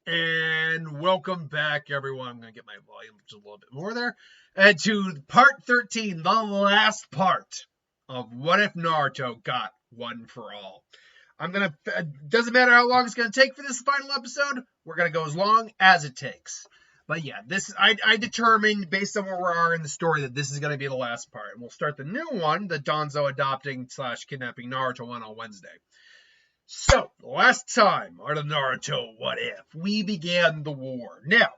And welcome back, everyone. I'm going to get my volume just a little bit more there. And to part 13, the last part of What If Naruto Got One for All. Doesn't matter how long it's going to take for this final episode. We're going to go as long as it takes. But yeah, I determined, based on where we are in the story, that this is going to be the last part. And we'll start the new one, the Danzo adopting / kidnapping Naruto one on Wednesday. So, last time on the Naruto What If, we began the war. Now,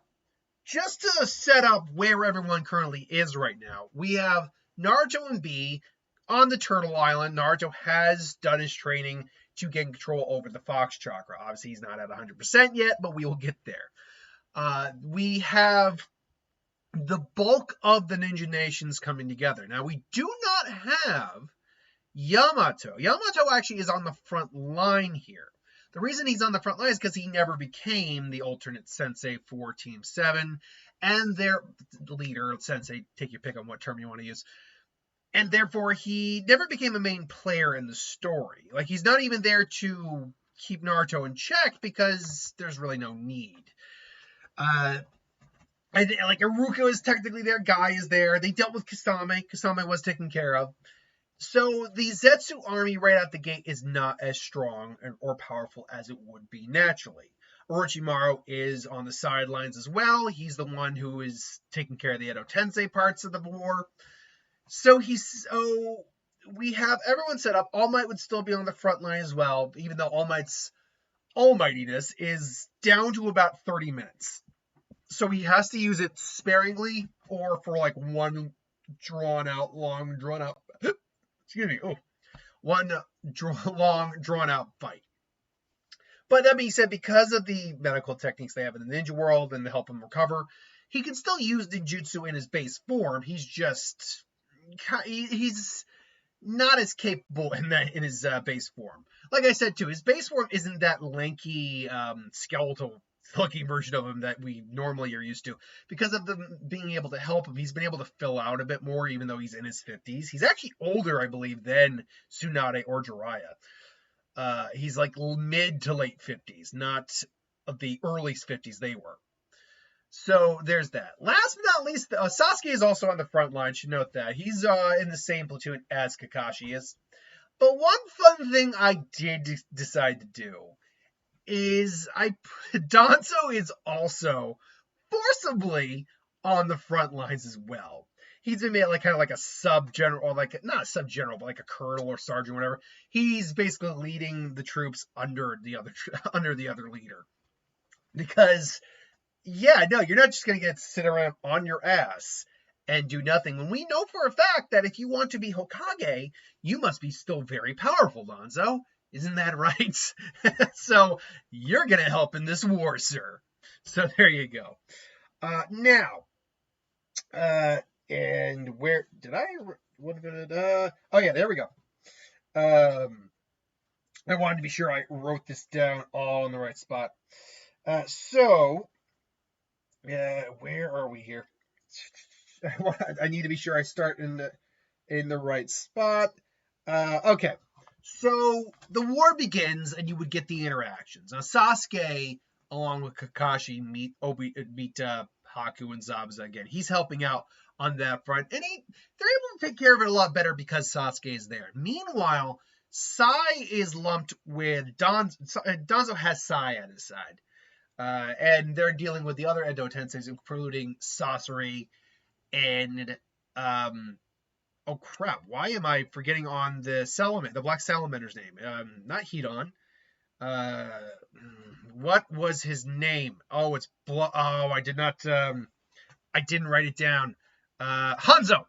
just to set up where everyone currently is right now, we have Naruto and B on the Turtle Island. Naruto has done his training to gain control over the Fox Chakra. Obviously, he's not at 100% yet, but we will get there. We have the bulk of the Ninja Nations coming together. Now, we do not have Yamato. Yamato actually is on the front line here. The reason he's on the front line is because he never became the alternate sensei for Team 7 and their leader, sensei, take your pick on what term you want to use. And therefore, he never became a main player in the story. Like, he's not even there to keep Naruto in check because there's really no need. Iruka is technically there. Guy is there. They dealt with Kasame. Kasame was taken care of. So the Zetsu army right out the gate is not as strong or powerful as it would be naturally. Orochimaru is on the sidelines as well. He's the one who is taking care of the Edo Tensei parts of the war. So we have everyone set up. All Might would still be on the front line as well, even though All Might's almightiness is down to about 30 minutes. So he has to use it sparingly or for like one long drawn out long, drawn-out fight. But that being said, because of the medical techniques they have in the ninja world and to help him recover, he can still use ninjutsu in his base form. He's not as capable in his base form. Like I said, too, his base form isn't that lanky, skeletal looking version of him that we normally are used to. Because of them being able to help him, he's been able to fill out a bit more, even though he's in his 50s. He's actually older, I believe, than Tsunade or Jiraiya. He's like mid to late 50s, not of the early 50s they were. So there's that. Last but not least, Sasuke is also on the front line. Should note that. He's in the same platoon as Kakashi is. But one fun thing I did decide to do is Danzo is also forcibly on the front lines as well. He's been made kind of like a sub-general, or not a sub-general, but like a colonel or sergeant, whatever. He's basically leading the troops under the other leader. Because, yeah, no, you're not just going to sit around on your ass and do nothing. When we know for a fact that if you want to be Hokage, you must be still very powerful, Danzo. Isn't that right? So you're going to help in this war, sir. So there you go. And where did I? Oh yeah, there we go. I wanted to be sure I wrote this down all in the right spot. Where are we here? I need to be sure I start in the right spot. Okay. So the war begins, and you would get the interactions. Now Sasuke, along with Kakashi, meet Haku and Zabuza again. He's helping out on that front, and they're able to take care of it a lot better because Sasuke is there. Meanwhile, Sai is lumped with Danzo. Danzo has Sai at his side, and they're dealing with the other Edo Tenseis, including Sasori and oh crap, why am I forgetting on the Black Salamander's name? Not Hedon. What was his name? Oh, it's I did not I didn't write it down. Hanzo,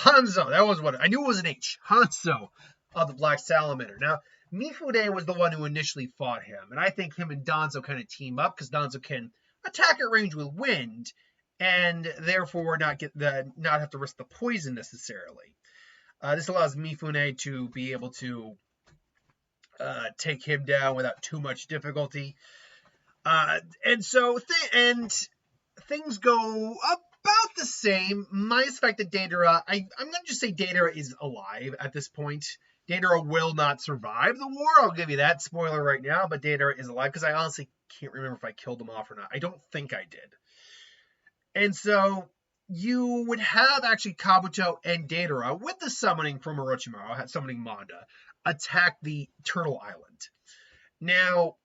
that was what I knew it was an H. Hanzo of the Black Salamander. Now, Mifune was the one who initially fought him, and I think him and Danzo kind of team up because Danzo can attack at range with wind, and therefore not have to risk the poison necessarily. This allows Mifune to be able to take him down without too much difficulty. And things go about the same, minus the fact that Deidara, I'm going to just say Deidara is alive at this point. Deidara will not survive the war, I'll give you that spoiler right now, but Deidara is alive because I honestly can't remember if I killed him off or not. I don't think I did. And so you would have actually Kabuto and Datara with the summoning from Orochimaru, summoning Manda, attack the Turtle Island. Now,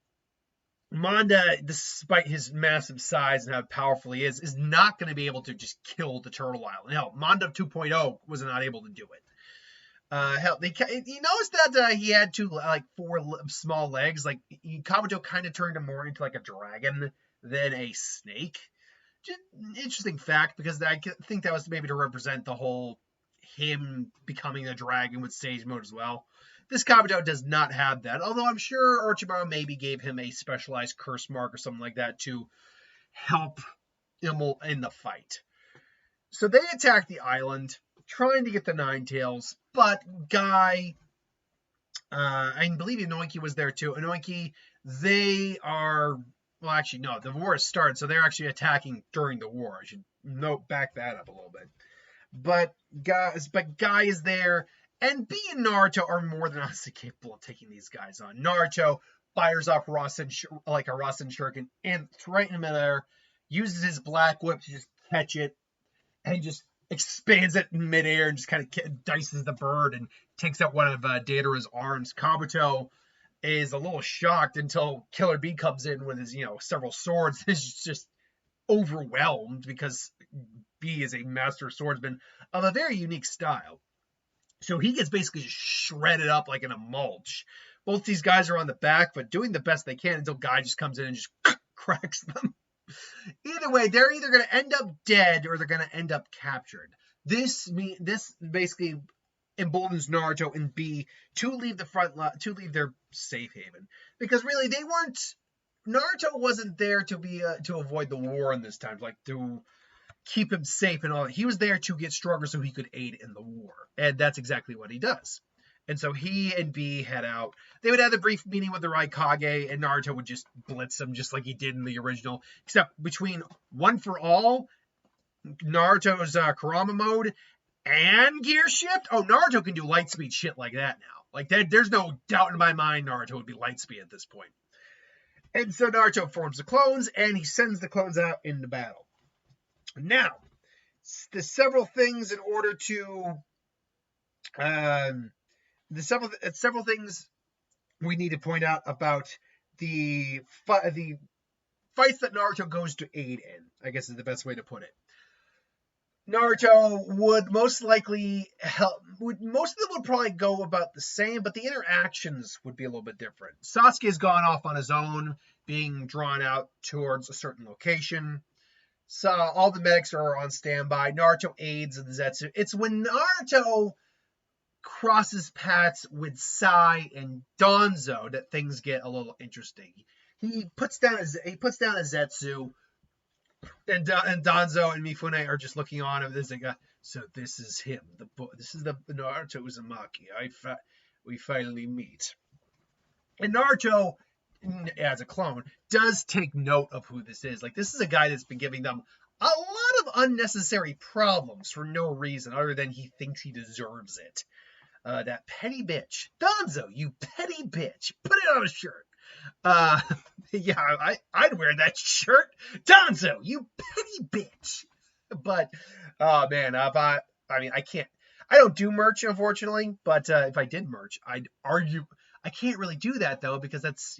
Manda, despite his massive size and how powerful he is not going to be able to just kill the Turtle Island. Hell, Manda 2.0 was not able to do it. Hell, you noticed that he had four small legs. Like, Kabuto kind of turned him more into like a dragon than a snake. Just an interesting fact, because I think that was maybe to represent the whole him becoming a dragon with stage mode as well. This Kabuto does not have that, although I'm sure Orochimaru maybe gave him a specialized curse mark or something like that to help him in the fight. So they attack the island, trying to get the Nine Tails, but Guy, I believe Inoki was there too. Inoki, they are, well, actually, no, the war has started, so they're actually attacking during the war. I should back that up a little bit. But Guy is there, and Bee and Naruto are more than honestly capable of taking these guys on. Naruto fires off like a Rasen Shuriken, and right in midair, uses his black whip to just catch it, and just expands it in midair, and just kind of dices the bird, and takes out one of Datara's arms. Kabuto is a little shocked until Killer Bee comes in with his, several swords. He's just overwhelmed, because Bee is a master swordsman of a very unique style. So he gets basically just shredded up like in a mulch. Both these guys are on the back, but doing the best they can until Guy just comes in and just cracks them. Either way, they're either going to end up dead or they're going to end up captured. This basically emboldens Naruto and Bee to leave the front line, to leave their safe haven, because really Naruto wasn't there to avoid the war in this time, like to keep him safe and all that. He was there to get stronger so he could aid in the war, and that's exactly what he does. And so he and Bee head out. They would have a brief meeting with the Raikage, and Naruto would just blitz them just like he did in the original, except between One for All, Naruto's Kurama mode, and Gear Shift. Oh, Naruto can do light speed shit like that now. Like that, there's no doubt in my mind Naruto would be light speed at this point. And so Naruto forms the clones, and he sends the clones out into battle. Now, there's several things in order to, several things we need to point out about the fights that Naruto goes to aid in, I guess is the best way to put it. Naruto would most likely help. Most of them would probably go about the same, but the interactions would be a little bit different. Sasuke's gone off on his own, being drawn out towards a certain location. So all the medics are on standby. Naruto aids the Zetsu. It's when Naruto crosses paths with Sai and Danzo that things get a little interesting. He puts down a Zetsu, and Danzo and Mifune are just looking on him. This like, so this is him. This is the Naruto Uzumaki. We finally meet. And Naruto, as a clone, does take note of who this is. Like, this is a guy that's been giving them a lot of unnecessary problems for no reason other than he thinks he deserves it. That petty bitch. Danzo, you petty bitch. Put it on a shirt. Yeah, I'd wear that shirt. Danzo, you petty bitch. But, oh man, I can't. I don't do merch, unfortunately, but if I did merch, I'd argue. I can't really do that, though, because that's,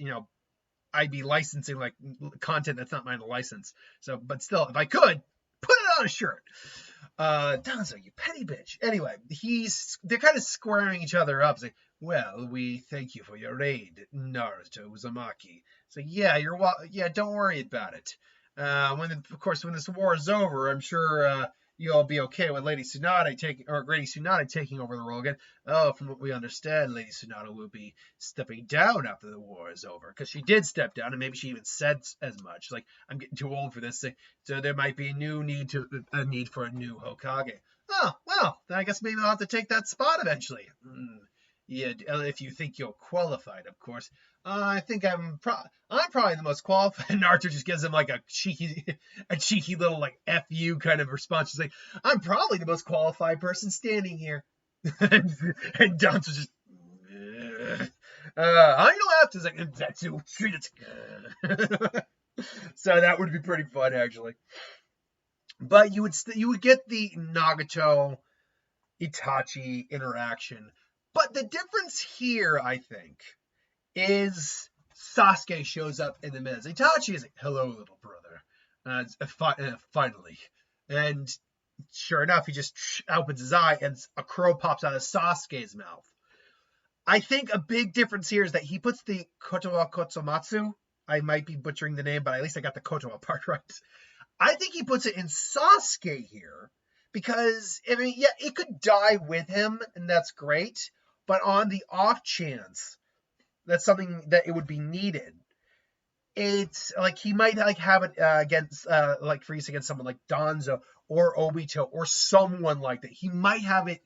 I'd be licensing like content that's not mine to license. So, but still, if I could, put it on a shirt. Danzo, you petty bitch. Anyway, they're kind of squaring each other up. Saying, well, we thank you for your aid, Naruto Uzumaki. So yeah, don't worry about it. When this war is over, I'm sure you'll be okay with Lady Tsunade taking over the role again. Oh, from what we understand, Lady Tsunade will be stepping down after the war is over, because she did step down, and maybe she even said as much. Like, I'm getting too old for this, so there might be a need for a new Hokage. Oh, well, then I guess maybe I'll have to take that spot eventually. Yeah, if you think you're qualified, of course. I think I'm probably the most qualified. Naruto just gives him like a cheeky little like F you kind of response. She's like, I'm probably the most qualified person standing here. and Danzo just, On your left is like Zetsu, shoot it. So that would be pretty fun, actually. But you would get the Nagato Itachi interaction. But the difference here, I think, is Sasuke shows up in the midst. Itachi is like, "Hello, little brother." Finally. And sure enough, he just opens his eye and a crow pops out of Sasuke's mouth. I think a big difference here is that he puts the Kotowa Kotsumatsu. I might be butchering the name, but at least I got the Kotowa part right. I think he puts it in Sasuke here because, I mean, yeah, it could die with him, and that's great. But on the off chance that's something that it would be needed, it's like he might like have it against like for use against someone like Danzo or Obito or someone like that. He might have it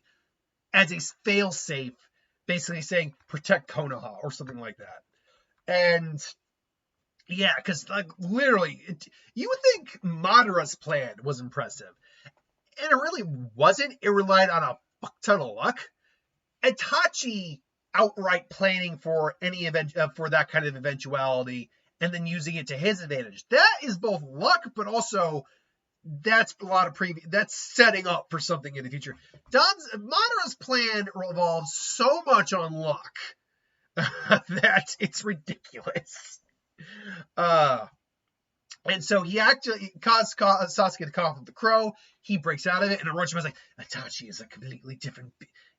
as a failsafe, basically saying protect Konoha or something like that. And yeah, because like literally, you would think Madara's plan was impressive, and it really wasn't. It relied on a fuck ton of luck. Itachi outright planning for any event for that kind of eventuality and then using it to his advantage. That is both luck, but also that's a lot of that's setting up for something in the future. Madara's plan revolves so much on luck that it's ridiculous. And so he actually caused Sasuke to cough with the crow. He breaks out of it, and Orochimaru's like, Itachi is a completely different.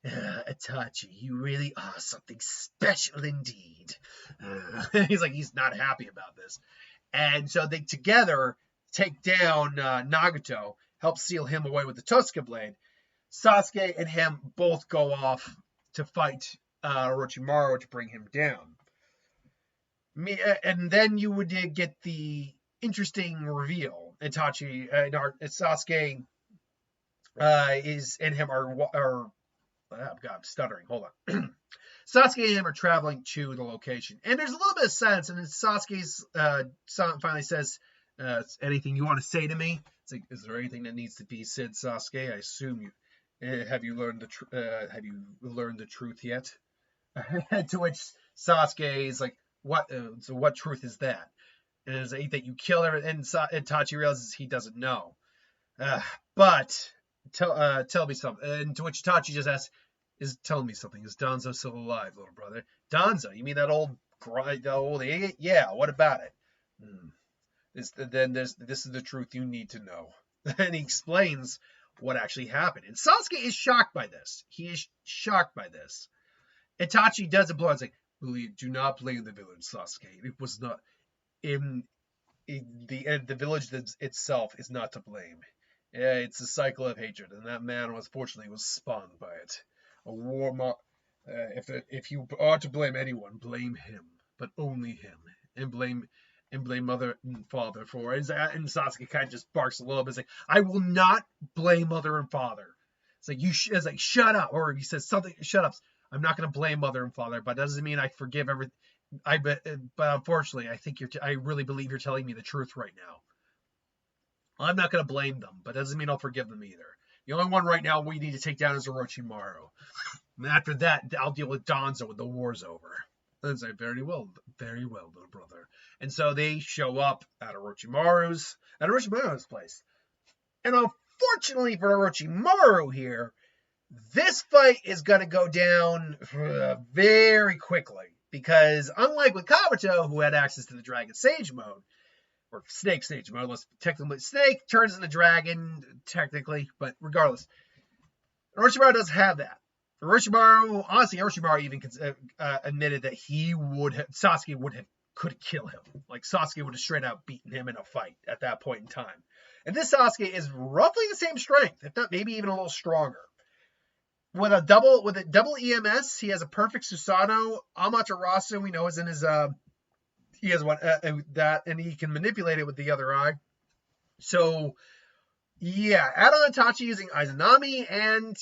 Itachi, you really are something special indeed. He's like, he's not happy about this. And so they together take down Nagato, help seal him away with the Tosuke blade. Sasuke and him both go off to fight Orochimaru to bring him down. And then you would get the interesting reveal. Sasuke is and him are oh God, I'm stuttering. Hold on. Sasuke and him are traveling to the location, and there's a little bit of sense. And then Sasuke's son finally says, "Anything you want to say to me?" It's like, "Is there anything that needs to be said, Sasuke? I assume you have you learned the truth yet?" To which Sasuke is like, "What? So what truth is that?" And it's like that you kill her, and Itachi realizes he doesn't know. But tell me something. And to which Itachi just asks, tell me something. Is Danzo still alive, little brother? Danzo? You mean that old idiot? Yeah, what about it? This is the truth you need to know. And he explains what actually happened. And Sasuke is shocked by this. He is shocked by this. Itachi does a blow. It's like, do not blame the village, Sasuke. It was not in the village itself is not to blame. It's a cycle of hatred, and that man was spawned by it. A war if you are to blame anyone, blame him, but only him, and blame mother and father for it. And Sasuke kind of just barks a little bit. It's like, I will not blame mother and father. It's like it's like, shut up, or he says something, shut up. I'm not going to blame mother and father, but that doesn't mean I forgive everything. But unfortunately, I really believe you're telling me the truth right now. I'm not going to blame them, but that doesn't mean I'll forgive them either. The only one right now we need to take down is Orochimaru. And after that, I'll deal with Danzo when the war's over. And say, very well, little brother. And so they show up at Orochimaru's place. And unfortunately for Orochimaru here, this fight is going to go down very quickly. Because unlike with Kabuto, who had access to the Dragon Sage mode, or Snake Sage mode, technically Snake turns into Dragon, technically, but regardless, Orochimaru doesn't have that. Orochimaru even admitted that Sasuke could kill him. Like, Sasuke would have straight out beaten him in a fight at that point in time. And this Sasuke is roughly the same strength, if not maybe even a little stronger. With a double EMS, he has a perfect Susanoo. Amaterasu, we know, is in his he has one that, and he can manipulate it with the other eye. So yeah, add on Itachi using Izanami, and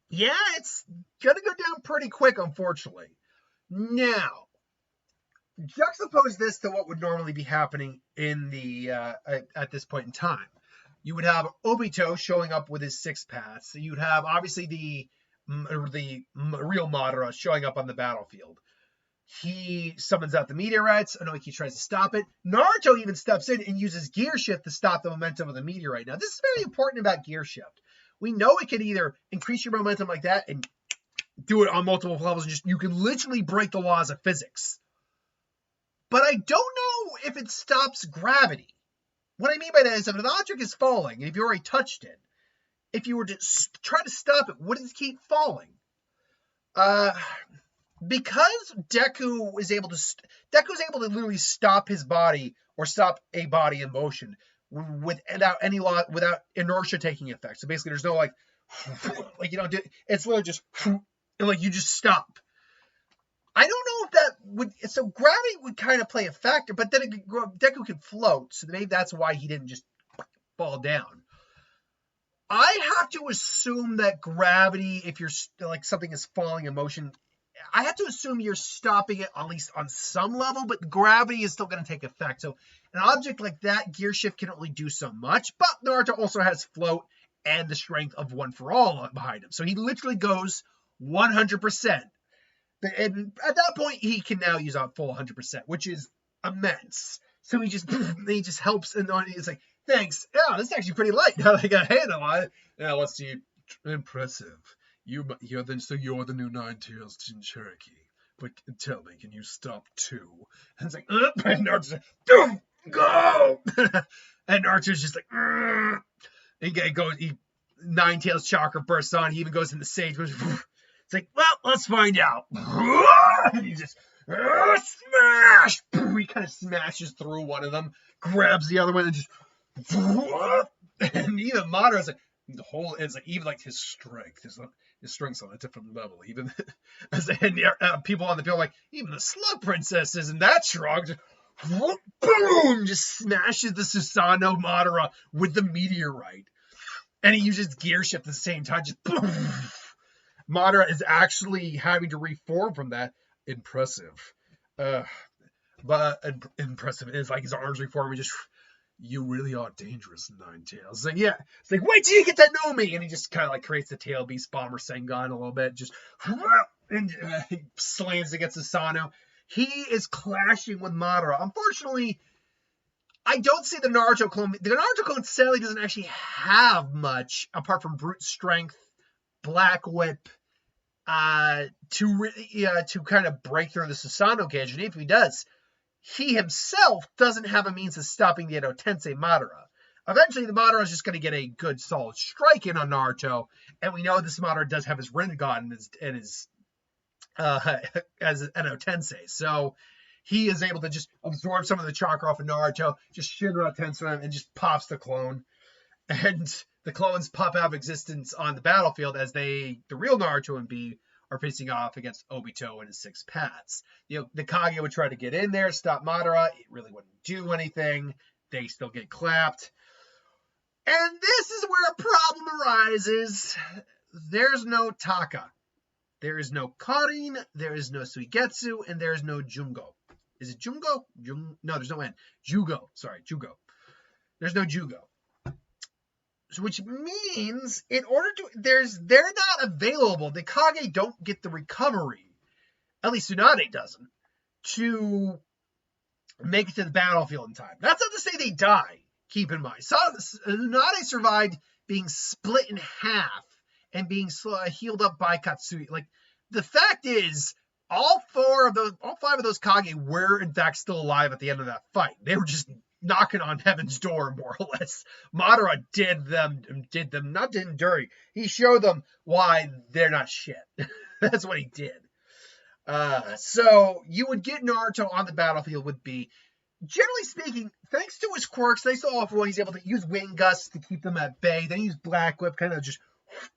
yeah, it's gonna go down pretty quick, unfortunately. Now, juxtapose this to what would normally be happening in the at this point in time. You would have Obito showing up with his 6 paths. You'd have, obviously, the real Madara showing up on the battlefield. He summons out the meteorites. Inoki tries to stop it. Naruto even steps in and uses gear shift to stop the momentum of the meteorite. Now, this is very important about gear shift. We know it can either increase your momentum like that and do it on multiple levels. And you can literally break the laws of physics. But I don't know if it stops gravity. What I mean by that is if an object is falling, and if you already touched it, if you were to try to stop it, would it keep falling? Because Deku is able to literally stop his body or stop a body in motion without inertia taking effect. So basically, there's no it's literally just and you just stop. I don't know if that would. So gravity would kind of play a factor, but then Deku could float, so maybe that's why he didn't just fall down. I have to assume that gravity, if you're like something is falling in motion, I have to assume you're stopping it at least on some level, but gravity is still going to take effect. So an object like that, gear shift can only do so much, but Naruto also has float and the strength of One for All behind him. So he literally goes 100%. And at that point, he can now use a full 100%, which is immense. So he just helps, and it's like, thanks. Yeah, this is actually pretty light. Now I got a handle on it. Yeah, let's see. Impressive. You're the new Nine Tails Jinchuriki. But tell me, can you stop too? And it's like, and Naruto's like, go! And Naruto's just like, Nine Tails chakra bursts on. He even goes in the sage. It's like, well, let's find out. And he just smash. He kind of smashes through one of them, grabs the other one, and just. And even Madara's like the whole. It's like even like his strength. His strength's on a different level. Even people on the field like even the Slug Princess isn't that strong. Just, boom! Just smashes the Susanoo Madara with the meteorite, and he uses gear shift at the same time. Just boom. Madara is actually having to reform from that. Impressive. But impressive. It's like his arms reforming. Just, you really are dangerous, Nine Tails. It's like, yeah. It's like, wait till you get to know me. And he just kind of like creates the Tail Beast Bomber Sengun a little bit. Just, and he slams against Susanoo. He is clashing with Madara. Unfortunately, I don't see the Naruto clone. The Naruto clone sadly doesn't actually have much apart from brute strength, Black Whip, to kind of break through the Susanoo cage. And if he does, he himself doesn't have a means of stopping the Edo Tensei Madara. Eventually, the Madara is just going to get a good solid strike in on Naruto, and we know this Madara does have his Rinnegan and his as Edo Tensei, so he is able to just absorb some of the chakra off of Naruto, just Shinra Tensei him, and just pops the clone. And the clones pop out of existence on the battlefield as the real Naruto and B are facing off against Obito and his 6 paths. The Kaguya would try to get in there, stop Madara. It really wouldn't do anything. They still get clapped. And this is where a problem arises. There's no Taka. There is no Karin. There is no Suigetsu. And there is no Jungo. Is it Jungo? No, there's no N. Jugo. Sorry, Jugo. There's no Jugo. Which means they're not available. The Kage don't get the recovery, at least Tsunade doesn't, to make it to the battlefield in time. That's not to say they die, keep in mind. Tsunade survived being split in half and being healed up by Katsui. Like, the fact is, all 5 of those Kage were in fact still alive at the end of that fight. They were just knocking on heaven's door, more or less. Madara didn't dirty. He showed them why they're not shit. That's what he did. So you would get Naruto on the battlefield would be, generally speaking, thanks to his quirks, thanks to all of one, he's able to use Wing Gusts to keep them at bay. Then use Black Whip, kind of just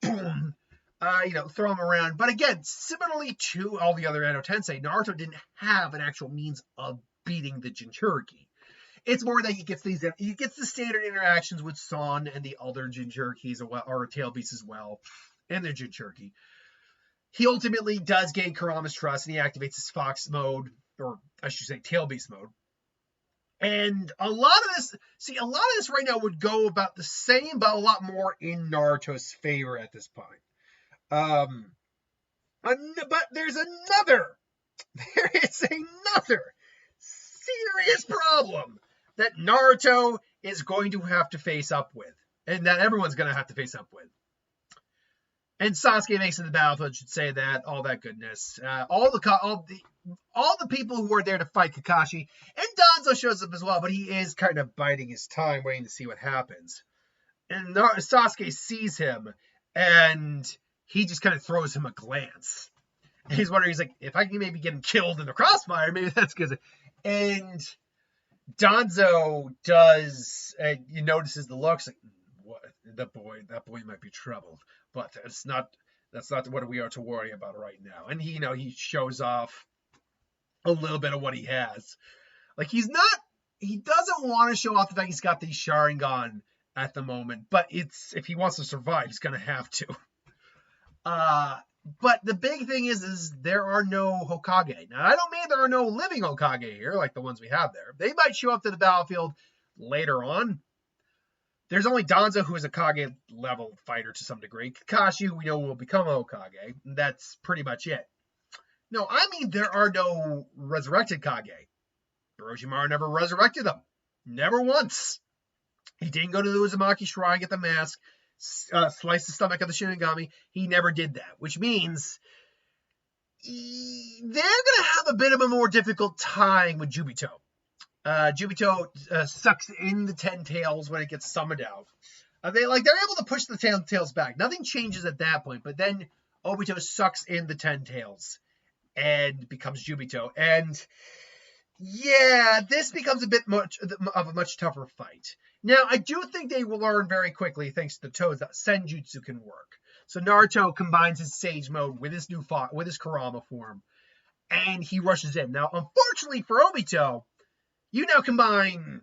boom, throw them around. But again, similarly to all the other Edo Tensei, Naruto didn't have an actual means of beating the Jinchuriki. It's more that he gets the standard interactions with Son and the other Jinchurikis or Tail Beasts as well, and their Jinchuriki. He ultimately does gain Kurama's trust, and he activates his Fox mode, or I should say Tail Beast mode. And a lot of this right now would go about the same, but a lot more in Naruto's favor at this point. But there's another there is another serious problem that Naruto is going to have to face up with, and that everyone's going to have to face up with. And Sasuke makes it to the battlefield, should say that, all that goodness. All the people who are there to fight Kakashi, and Danzo shows up as well, but he is kind of biding his time, waiting to see what happens. And Sasuke sees him, and he just kind of throws him a glance. And he's wondering, he's like, if I can maybe get him killed in the crossfire, maybe that's good. And Danzo does, he notices the looks, like, what, that boy might be troubled, but that's not what we are to worry about right now. And he, he shows off a little bit of what he has. Like, he doesn't want to show off the fact he's got the Sharingan at the moment, but if he wants to survive, he's gonna have to. But the big thing is there are no Hokage. Now, I don't mean there are no living Hokage here, like the ones we have there. They might show up to the battlefield later on. There's only Danzo, who is a Kage-level fighter to some degree. Kakashi, who we know will become a Hokage. That's pretty much it. No, I mean there are no resurrected Kage. Orochimaru never resurrected them. Never once. He didn't go to the Uzumaki Shrine, get the mask, slice the stomach of the Shinigami. He never did that, which means they're going to have a bit of a more difficult time with Jubito. Jubito sucks in the 10 tails when it gets summoned out. They're able to push the tails back. Nothing changes at that point, but then Obito sucks in the 10 tails and becomes Jubito. And yeah, this becomes a bit of a much tougher fight. Now, I do think they will learn very quickly, thanks to the Toads, that Senjutsu can work. So Naruto combines his Sage Mode with his with his Kurama form, and he rushes in. Now, unfortunately for Obito, you now combine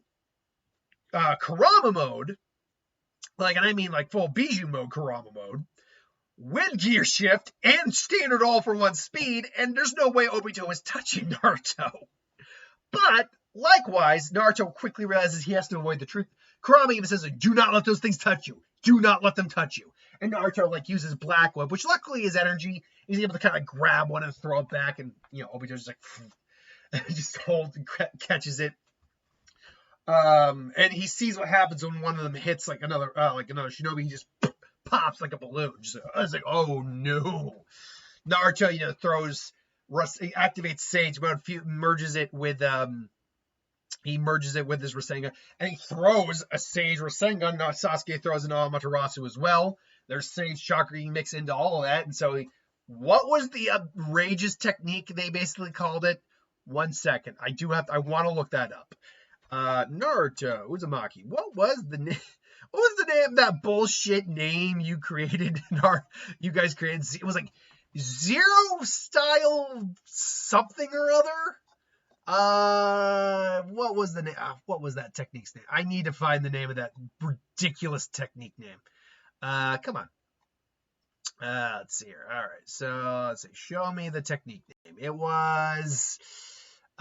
Kurama mode, and I mean full Biju mode Kurama mode, with Gear Shift and Standard All for One speed, and there's no way Obito is touching Naruto. But likewise, Naruto quickly realizes he has to avoid the truth. Kurama even says, do not let those things touch you. Do not let them touch you. And Naruto uses Black Web, which luckily is energy. He's able to kind of grab one and throw it back, and Obito's just holds and catches it. And he sees what happens when one of them hits another shinobi. He just pops like a balloon. I was like, oh no. Naruto, he activates Sage Mode, merges it with his Rasengan, and he throws a Sage Rasengan. Now Sasuke throws an Amaterasu as well. There's Sage Chakra mixed into all of that, and so what was the outrageous technique they basically called it? 1 second, I want to look that up. Naruto Uzumaki. What was the name? What was the name of that bullshit name you created? You guys created. It was Zero Style something or other. What was the name? What was that technique's name? I need to find the name of that ridiculous technique name. Come on. Let's see here. All right. So let's see. Show me the technique name. It was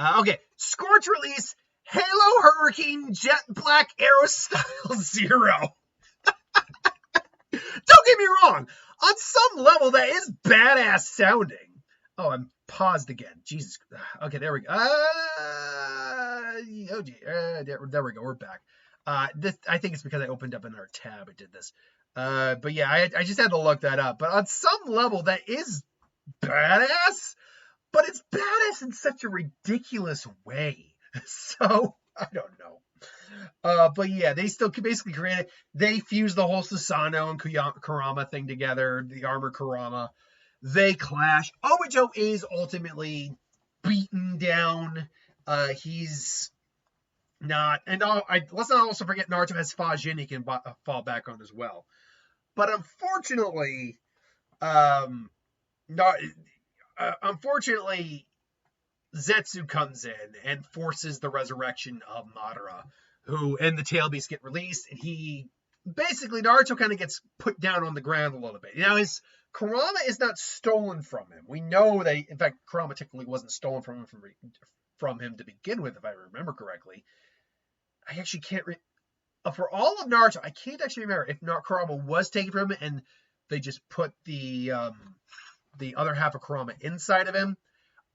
okay. Scorch Release Halo Hurricane Jet Black Arrow Style Zero. Don't get me wrong. On some level, that is badass sounding. Oh, I'm paused again. Jesus. Okay, there we go. There we go. We're back. I think it's because I opened up another tab. It did this. But yeah, I just had to look that up. But on some level, that is badass. But it's badass in such a ridiculous way. So, I don't know. But yeah, they still basically created, they fused the whole Susanoo and Kurama thing together, the armored Kurama. They clash. Obito is ultimately beaten down. He's not, and let's not also forget Naruto has Fajin he can fall back on as well. But unfortunately, Zetsu comes in and forces the resurrection of Madara, and the tail beasts get released, and Naruto kind of gets put down on the ground a little bit. Now, his Kurama is not stolen from him. We know that, in fact, Kurama technically wasn't stolen from him to begin with, if I remember correctly. I actually can't, for all of Naruto, I can't actually remember if Kurama was taken from him and they just put the other half of Kurama inside of him.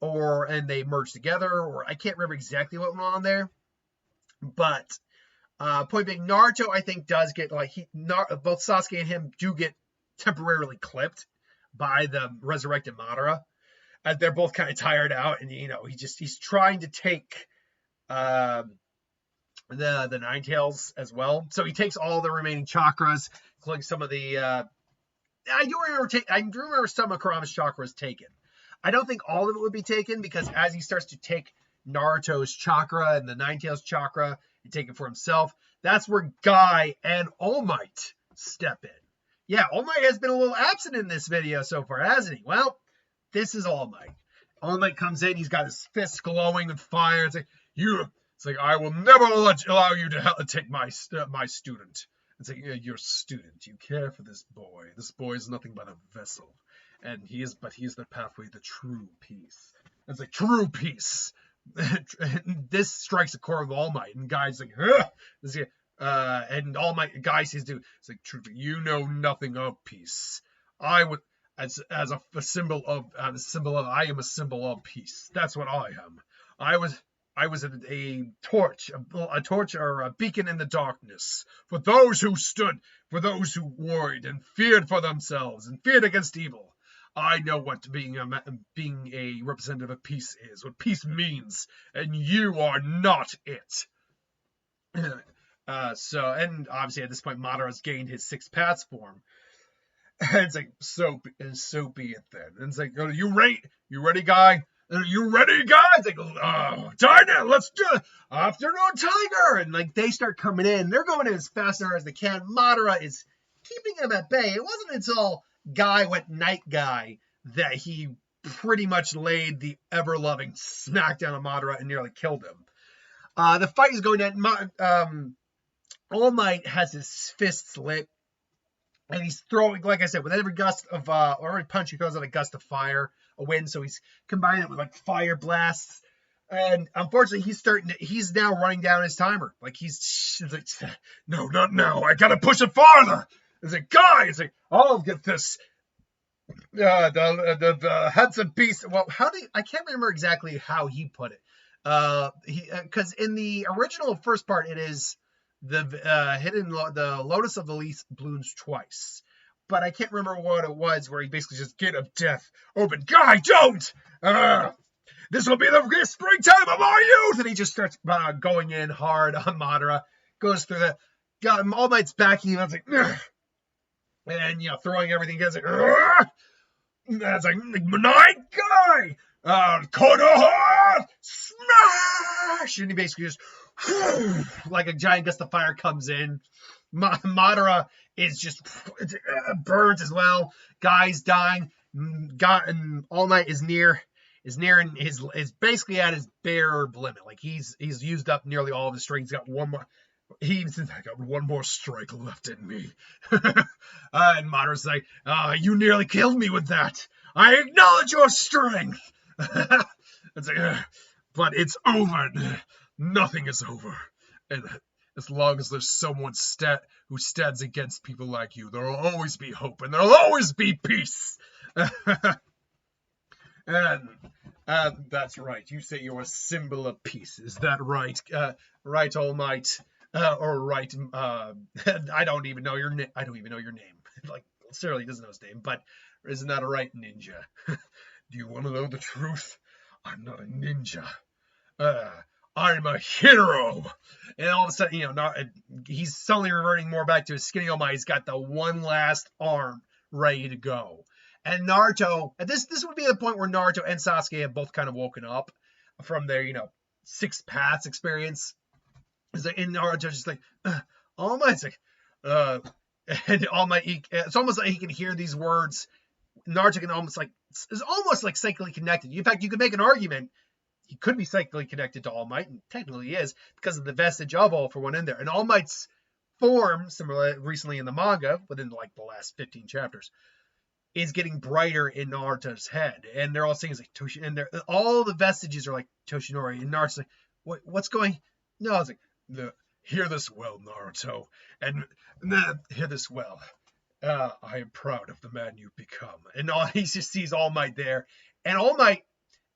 and they merge together, or I can't remember exactly what went on there. But point being, Naruto, I think, does get, like, both Sasuke and him do get temporarily clipped by the resurrected Madara. They're both kind of tired out, and he's trying to take the Nine Tails as well. So he takes all the remaining chakras, including some of the. I do remember some of Kurama's chakras taken. I don't think all of it would be taken, because as he starts to take Naruto's chakra and the Nine Tails chakra and take it for himself, that's where Guy and All Might step in. Yeah, All Might has been a little absent in this video so far, hasn't he? Well, this is All Might. All Might comes in, he's got his fists glowing with fire. It's like, I will never allow you to take my student. It's like, your student. You care for this boy. This boy is nothing but a vessel. And he is the pathway to true peace. It's like, true peace. This strikes a chord of All Might, and Guy's like, and All Might, Guy says, dude, it's like, true, you know nothing of peace. I would, as a symbol of, I am a symbol of peace. That's what I am. I was a torch or a beacon in the darkness for those who stood, for those who worried and feared for themselves and feared against evil. I know what being a representative of peace is, what peace means, and you are not it. And obviously at this point, Madara's gained his 6 paths form. And it's like, so be it then. And it's like, oh, you ready, Guy? You ready, guys? They go, time now, let's do it. Afternoon Tiger. And like they start coming in. They're going in as fast as they can. Madara is keeping them at bay. It wasn't until Guy went Night Guy that he pretty much laid the ever-loving smackdown on Madara and nearly killed him. The fight is going on. All Might has his fists lit. And he's throwing, like I said, with every gust of, or every punch he throws out a gust of fire, a wind. So he's combining it with like fire blasts. And unfortunately, he's now running down his timer. Like he's like, no, not now. I gotta push it farther. It's like, Guy, it's like, I'll get this. The heads of beast. Well, I can't remember exactly how he put it. Because in the original first part, it is the Lotus of the Leaf blooms twice. But I can't remember what it was where he basically just, gate of death open. Guy, don't! This will be the springtime of our youth! And he just starts going in hard on Madara. Goes through All Might's backing him. I was like, ugh. And, throwing everything. It's like, ugh. That's like, Night Guy! Konoha! Smash! And he basically just, like a giant gust of fire comes in. Madara is just burns as well. Guy's dying. And All Might is near and is basically at his bare limit. Like he's used up nearly all of his strength. He's got one more. I got one more strike left in me. And Madara's like, you nearly killed me with that. I acknowledge your strength. It's like, but it's over. Nothing is over. And as long as there's someone who stands against people like you, there will always be hope and there will always be peace. And that's right. You say you're a symbol of peace. Is that right? Right, All Might. Or right. I don't even know your name. I don't even know your name. Like, Sterling doesn't know his name. But isn't that a right, ninja? Do you want to know the truth? I'm not a ninja. I'm a hero. And all of a sudden, he's suddenly reverting more back to his skinny All Might. He's got the one last arm ready to go. And Naruto, this would be the point where Naruto and Sasuke have both kind of woken up from their, 6 paths experience. It's like, and Naruto's just like, All Might's like, and All Might, it's almost like he can hear these words. Naruto can is almost like psychically connected. In fact, you could make an argument he could be psychically connected to All Might, and technically he is, because of the vestige of All for One in there. And All Might's form, similarly recently in the manga, within like the last 15 chapters, is getting brighter in Naruto's head. And they're all saying, like, Toshi, and all the vestiges are like Toshinori. And Naruto's like, what's going? No, it's like, hear this well, Naruto. And hear this well. I am proud of the man you've become. And he just sees All Might there. And All Might,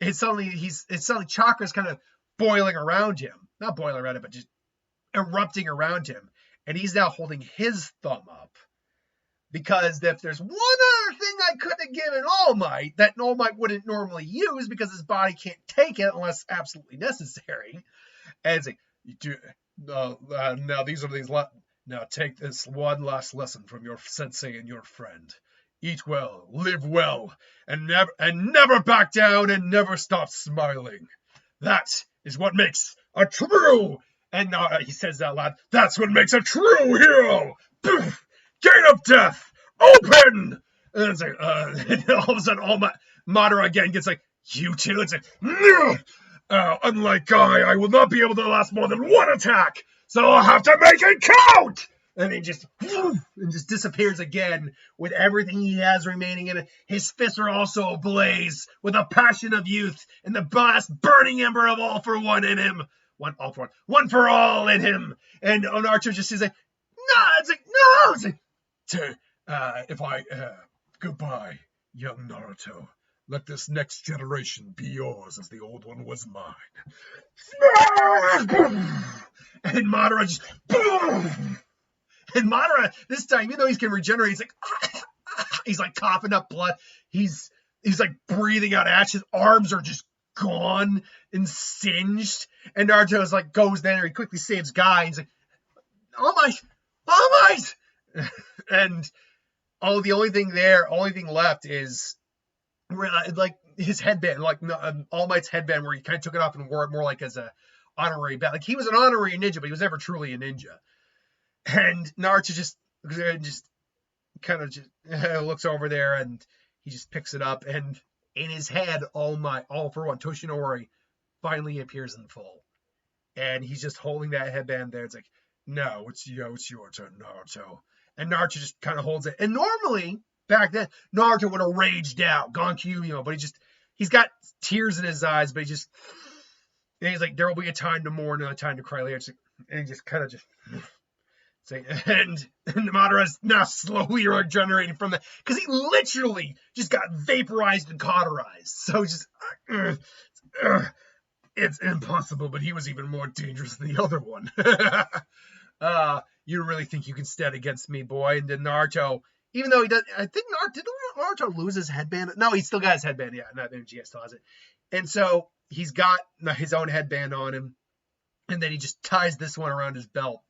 it's suddenly chakra's kind of boiling around him. Not boiling around him, but just erupting around him. And he's now holding his thumb up. Because if there's one other thing I could have given All Might that All Might wouldn't normally use because his body can't take it unless absolutely necessary, and it's like, now these are these. Now take this one last lesson from your sensei and your friend. Eat well, live well, and never back down and never stop smiling. That is what makes a true. And he says that loud. That's what makes a true hero. Gate of death, open! And it's like, and all of a sudden, all Madara again gets like, you too? It's like, unlike I will not be able to last more than one attack, so I'll have to make it count! And he just disappears again with everything he has remaining in it. His fists are also ablaze with the passion of youth and the last burning ember of all for one in him. One for all in him. And Naruto just is like, no, it's like, no, it's like, goodbye, young Naruto. Let this next generation be yours as the old one was mine. And Madara just, and Madara this time, even though he can regenerate, he's like coughing up blood. He's like breathing out ash. His arms are just gone and singed. And Naruto's like goes there. He quickly saves Guy. He's like, All Might. And the only thing left is like his headband, like All Might's headband, where he kind of took it off and wore it more like as a honorary badge. Like he was an honorary ninja, but he was never truly a ninja. And Naruto just kind of looks over there and he just picks it up, and in his head, All for One, Toshinori finally appears in full, and he's just holding that headband there. It's like, no, it's your turn, Naruto. And Naruto just kind of holds it. And normally, back then, Naruto would have raged out, gone Kyuubi, but he's got tears in his eyes, but he's like, there will be a time to mourn and a time to cry later. And he just kind of and Madara's now slowly regenerating from that, because he literally just got vaporized and cauterized. So just, it's impossible, but he was even more dangerous than the other one. You really think you can stand against me, boy? And then Naruto, even though he does, I think Naruto lose his headband? No, he still got his headband. Yeah, not energy, still has it. And so he's got his own headband on him, and then he just ties this one around his belt.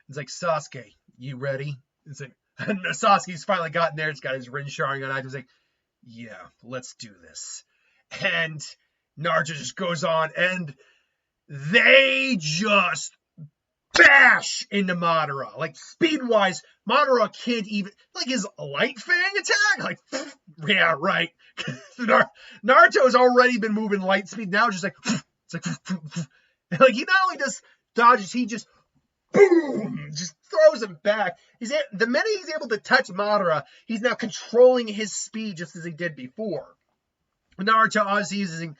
It's like, Sasuke, you ready? It's like, and Sasuke's finally gotten there. He's got his ring Sharingan eye. He's like, yeah, let's do this. And Naruto just goes on, and they just bash into Madara. Like, speed-wise, Madara can't even, like, his light fang attack, like, yeah, right. Naruto's already been moving light speed, now just like, it's like he not only just dodges, he just, boom, just throws him back. The minute he's able to touch Madara, he's now controlling his speed just as he did before. Naruto obviously using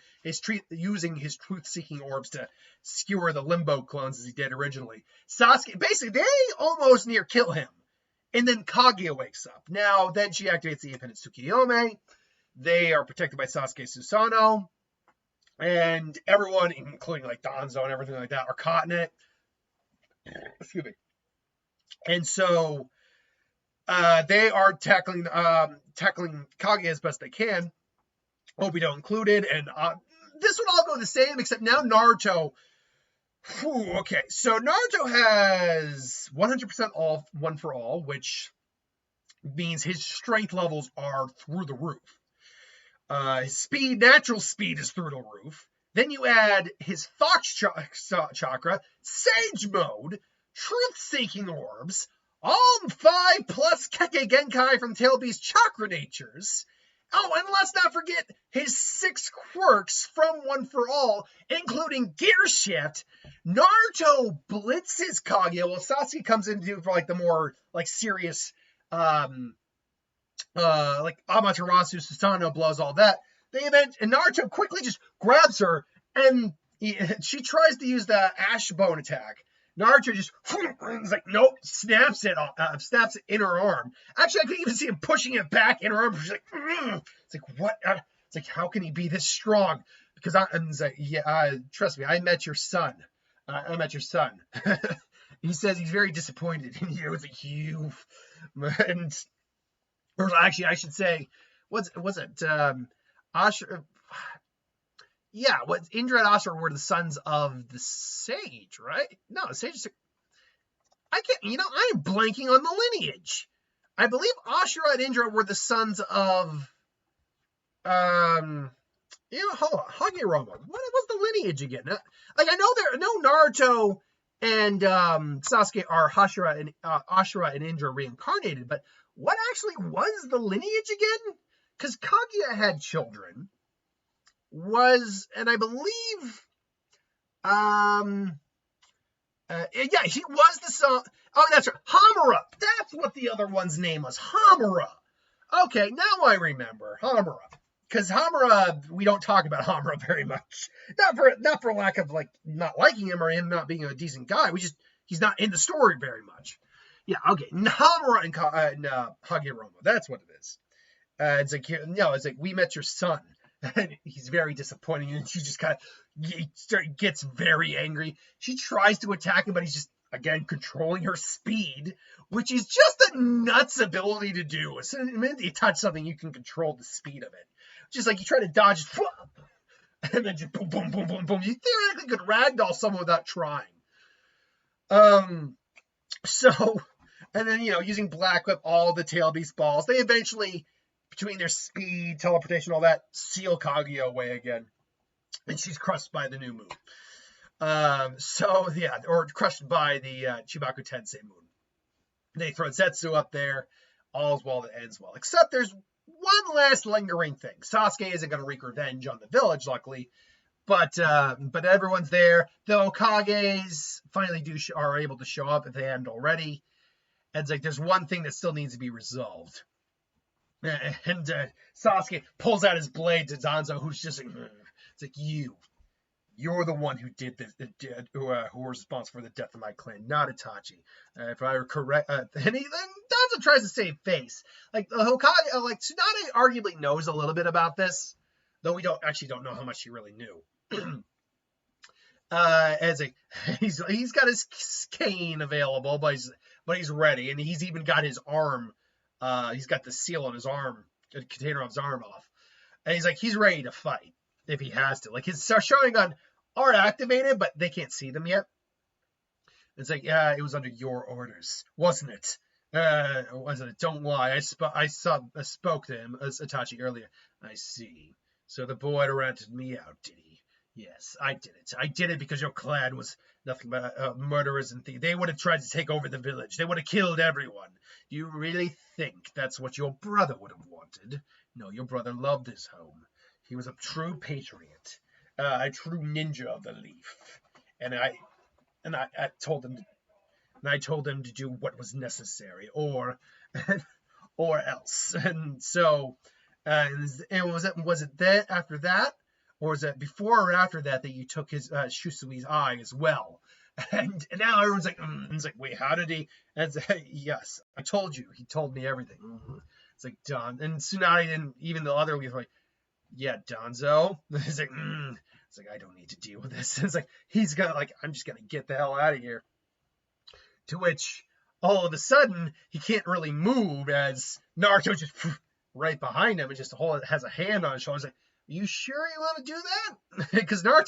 his truth-seeking orbs to skewer the Limbo clones as he did originally. Sasuke, basically, they almost near kill him. And then Kaguya wakes up. Now, then she activates the Infinite Tsukuyomi. They are protected by Sasuke Susanoo. And everyone, including like Danzo and everything like that, are caught in it. Excuse me. And so they are tackling Kaguya as best they can. Obito included, and this would all go the same, except now Naruto. Okay, so Naruto has 100% all, one for all, which means his strength levels are through the roof. His speed, natural speed, is through the roof. Then you add his Fox chakra, Sage mode, truth-seeking orbs, all 5 plus Kekkei Genkai from Tail Beast chakra natures. Oh, and let's not forget his 6 quirks from One for All, including Gear Shift. Naruto blitzes Kaguya while Sasuke comes in to do for like the more like serious, like Amaterasu, Susanoo blows, all that. And Naruto quickly just grabs her, and she tries to use the Ash Bone attack. Naruto just is like, nope, snaps it in her arm. Actually, I could even see him pushing it back in her arm. She's like, it's like, what? It's like, how can he be this strong? because I'm like, yeah, trust me, I met your son. I met your son. He says he's very disappointed in you. It's like you, and or actually, I should say, was it Ashura? Yeah, what Indra and Ashura were the sons of the sage, right? No, the sage. I can't. I'm blanking on the lineage. I believe Ashura and Indra were the sons of hold on, Hagirama. What was the lineage again? Like I know Naruto and Sasuke are Ashura and Indra reincarnated, but what actually was the lineage again? Because Kaguya had children, and I believe yeah, he was the son. Oh, that's right, Hamura. That's what the other one's name was, Hamura. Okay, now I remember Hamura. Because Hamura, we don't talk about Hamura very much. Not for lack of not liking him or him not being a decent guy. He's not in the story very much. Yeah, okay. Hamura and Hagirama. That's what it is. It's like we met your son. And he's very disappointing, and she just gets very angry. She tries to attack him, but he's just again controlling her speed, which is just a nuts ability to do. The minute you touch something, you can control the speed of it. Just like you try to dodge, and then just boom, boom, boom, boom, boom. You theoretically could ragdoll someone without trying. So, and then using Black Whip, all the Tail Beast balls, they eventually, between their speed, teleportation, all that, seal Kaguya away again, and she's crushed by the new moon. So yeah, or crushed by the Chibaku Tensei moon. They throw Zetsu up there. All's well that ends well. Except there's one last lingering thing. Sasuke isn't going to wreak revenge on the village, luckily, but everyone's there. The Hokages finally are able to show up if they hadn't already. And it's like there's one thing that still needs to be resolved. And Sasuke pulls out his blade to Danzo, who's just like, it's like you're the one who did this, who was responsible for the death of my clan, not Itachi. If I were correct, and Danzo tries to save face. Like the Hokage, Tsunade arguably knows a little bit about this, though we don't know how much he really knew. As he's got his cane available, but he's ready, and he's even got his arm. He's got the seal on his arm, the container on his arm off, and he's ready to fight if he has to. Like his Sharingan are activated, but they can't see them yet. It's like, yeah, it was under your orders, wasn't it? Wasn't it? Don't lie. I spoke to him as Itachi earlier. I see. So the boy ratted me out, did he? Yes, I did it. I did it because your clan was nothing but murderers and thieves. They would have tried to take over the village. They would have killed everyone. Do you really think that's what your brother would have wanted? No, your brother loved his home. He was a true patriot, a true ninja of the leaf. And I told him, to do what was necessary, or else. And so, and was it that after that? Or was it before or after that you took his Shusui's eye as well? And now everyone's like, it's like, wait, how did he? And it's like, yes, I told you. He told me everything. It's like, Don. And Tsunade and even the other leads were like, yeah, Danzo. It's like, it's like, I don't need to deal with this. It's like, he's gonna I'm just gonna get the hell out of here. To which, all of a sudden, he can't really move as Naruto just right behind him and just has a hand on his shoulder. Like, are you sure you want to do that? Because I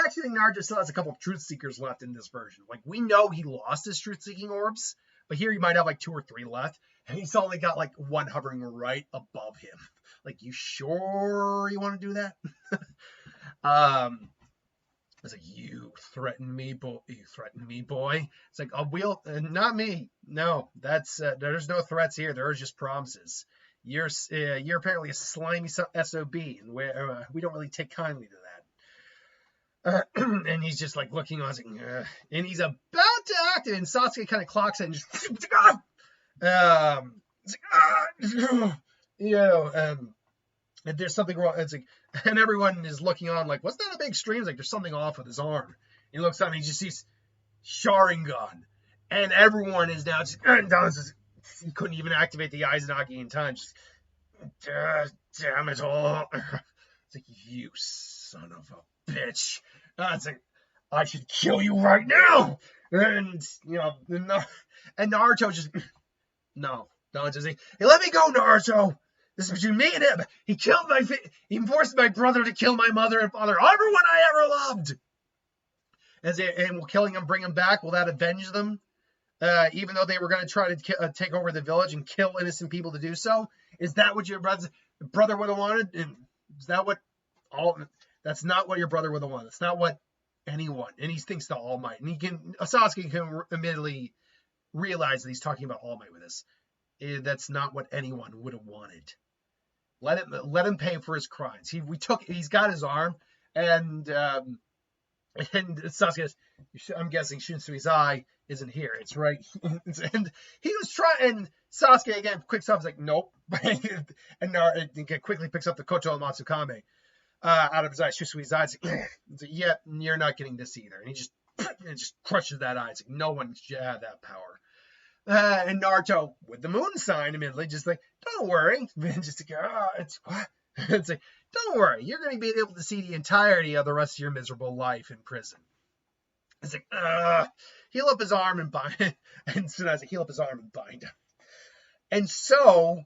actually think Naruto still has a couple of Truth Seekers left in this version. Like, we know he lost his Truth Seeking orbs, but here he might have 2 or 3 left, and he's only got one hovering right above him. Like, you sure you want to do that? I was like, you threaten me, boy. It's like, not me. No, that's there's no threats here. There are just promises. You're apparently a slimy SOB, and we don't really take kindly to that. And he's just looking on, and he's about to activate, and Sasuke kind of clocks it and just, and there's something wrong. It's like, and everyone is looking on, what's that a big stream? It's like there's something off with his arm. And he looks up and he just sees Sharingan, and everyone is now just, and Don's just, he couldn't even activate the Izanagi in time. Just, damn it all. It's It's like, you son of a bitch. It's like, I should kill you right now. And, and Naruto just, no, just say, hey, let me go, Naruto. This is between me and him. He forced my brother to kill my mother and father, everyone I ever loved. And will killing him bring him back? Will that avenge them? Even though they were going to try to take over the village and kill innocent people to do so? Is that what your brother would have wanted? And is that what that's not what your brother would have wanted. It's not what anyone, and he thinks the All Might. And Sasuke can immediately realize that he's talking about All Might with this. That's not what anyone would have wanted. Let him pay for his crimes. He's got his arm, and Sasuke, I'm guessing Shinsui's eye isn't here. It's right. And he was trying, and Sasuke again, quick stop, is like, nope. and quickly picks up the Koto and Matsukame out of his eye. Shinsui's eyes, like, yeah, you're not getting this either. And he just crushes that eye. It's like, no one should have that power. And Naruto, with the moon sign, admittedly, just like, don't worry. Just like, it's what? It's like, don't worry, you're going to be able to see the entirety of the rest of your miserable life in prison. It's like, heal up his arm and bind him. And so I was like, heal up his arm and bind him. And so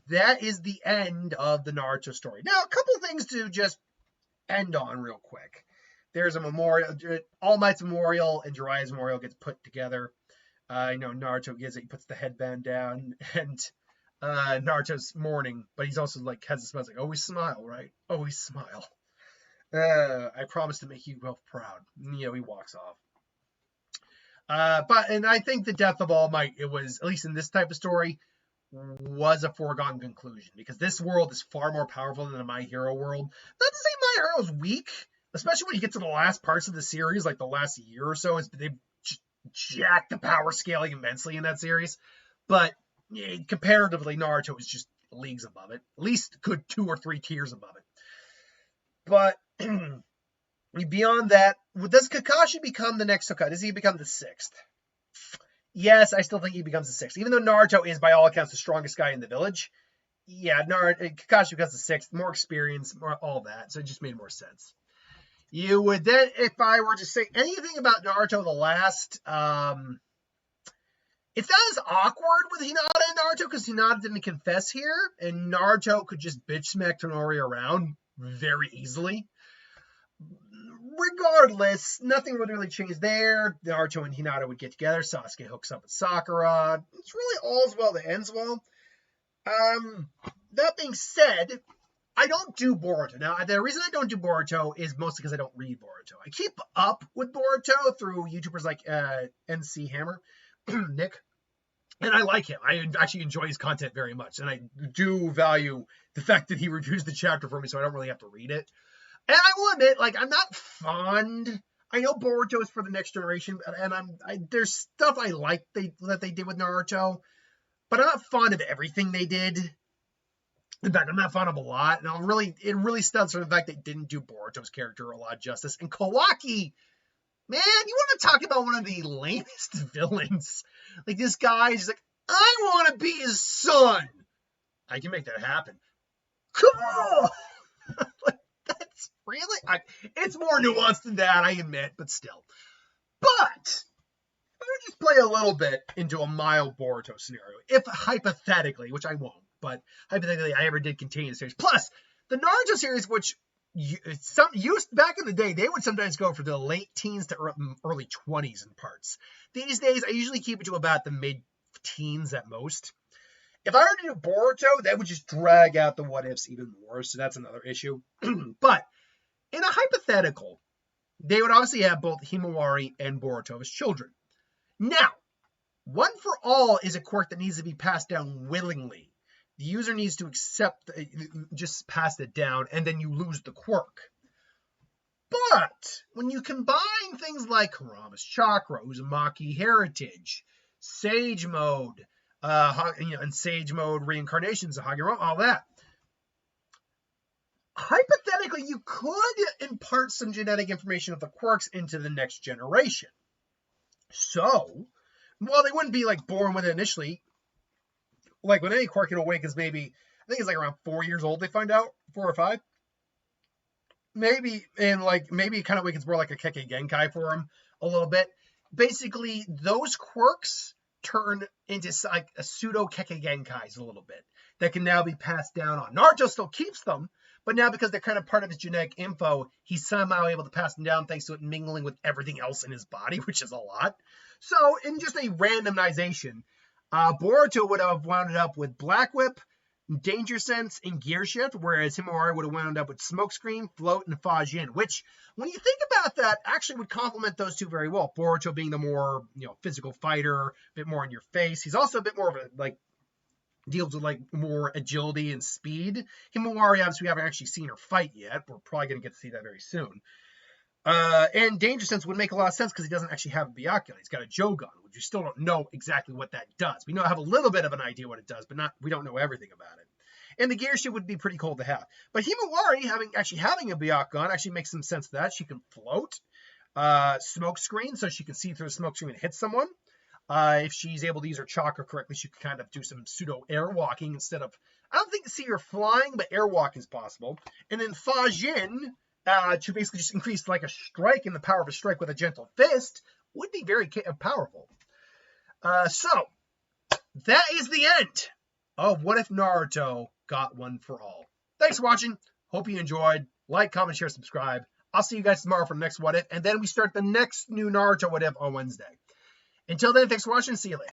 that is the end of the Naruto story. Now, a couple of things to just end on real quick. There's a memorial, All Might's memorial and Jiraiya's memorial gets put together. Naruto he puts the headband down, and Naruto's mourning, but he's also like has a smile, like, always smile, right? Always smile. I promise to make you both proud. He walks off. And I think the death of All Might, it was, at least in this type of story, was a foregone conclusion, because this world is far more powerful than the My Hero world. Not to say My Hero's weak, especially when you get to the last parts of the series, like the last year or so, they've jacked the power scaling immensely in that series. But comparatively, Naruto is just leagues above it, at least good 2 or 3 tiers above it. But beyond that, does Kakashi become the next Hokage? Does he become the 6th? Yes, I still think he becomes the 6th, even though Naruto is by all accounts the strongest guy in the village. Yeah, Kakashi becomes the 6th, more experience, more all that, so it just made more sense. You would then, if I were to say anything about Naruto the last, it's not as awkward with Hinata and Naruto, because Hinata didn't confess here, and Naruto could just bitch smack Tonori around very easily. Regardless, nothing would really change there. Naruto and Hinata would get together. Sasuke hooks up with Sakura. It's really all's well that ends well. That being said, I don't do Boruto. Now, the reason I don't do Boruto is mostly because I don't read Boruto. I keep up with Boruto through YouTubers like NC Hammer, Nick, and I like him. I actually enjoy his content very much, and I do value the fact that he reviews the chapter for me, so I don't really have to read it. And I will admit, like, I'm not fond. I know Boruto is for the next generation, and there's stuff I like that they did with Naruto, but I'm not fond of everything they did. In fact, I'm not fond of a lot, and it really stuns for the fact they didn't do Boruto's character a lot of justice. And Kawaki, man, you want to talk about one of the lamest villains? Like, this guy is like, I want to be his son. I can make that happen. Cool. Like, that's really, it's more nuanced than that, I admit, but still. But I'm going to just play a little bit into a mild Boruto scenario, if hypothetically, which I won't. But hypothetically, I ever did continue the series. Plus, the Naruto series, which some used back in the day, they would sometimes go for the late teens to early 20s in parts. These days, I usually keep it to about the mid-teens at most. If I were to do Boruto, that would just drag out the what-ifs even more, so that's another issue. But in a hypothetical, they would obviously have both Himawari and Boruto as children. Now, One for All is a quirk that needs to be passed down willingly. The user needs to accept, just pass it down, and then you lose the quirk. But when you combine things like Kurama's Chakra, Uzumaki Heritage, Sage Mode, and Sage Mode reincarnations of Hagirama, all that, hypothetically, you could impart some genetic information of the quirks into the next generation. So, while they wouldn't be like born with it initially, like when any quirk can awakens, maybe I think it's like around 4 years old they find out, 4 or 5. maybe, and like, maybe kind of like it's more like a Kekkei Genkai for him a little bit. Basically, those quirks turn into like a pseudo Kekkei Genkais a little bit that can now be passed down on. Naruto still keeps them, but now because they're kind of part of his genetic info, he's somehow able to pass them down thanks to it mingling with everything else in his body, which is a lot. So, in just a randomization, Boruto would have wound up with Black Whip, Danger Sense, and Gear Shift, whereas Himawari would have wound up with Smokescreen, Float, and Fajin, which, when you think about that, actually would complement those two very well. Boruto being the more, physical fighter, a bit more in your face. He's also a bit more of a, like, deals with, like, more agility and speed. Himawari, obviously, we haven't actually seen her fight yet. We're probably going to get to see that very soon. And Danger Sense would make a lot of sense because he doesn't actually have a Byakugan. He's got a Jogan, which you still don't know exactly what that does. We have a little bit of an idea what it does, but we don't know everything about it. And the Gear Shift would be pretty cool to have. But Himawari having a Byakugan actually makes some sense to that. She can float, smoke screen, so she can see through the smoke screen and hit someone. If she's able to use her chakra correctly, she can kind of do some pseudo air walking instead of, I don't think see her flying, but air walking is possible. And then Fajin, to basically just increase like a strike and the power of a strike with a gentle fist would be very powerful. So that is the end of What If Naruto Got One for All. Thanks for watching. Hope you enjoyed. Like, comment, share, subscribe. I'll see you guys tomorrow for the next What If, and then we start the next new Naruto What If on Wednesday. Until then, thanks for watching. See you later.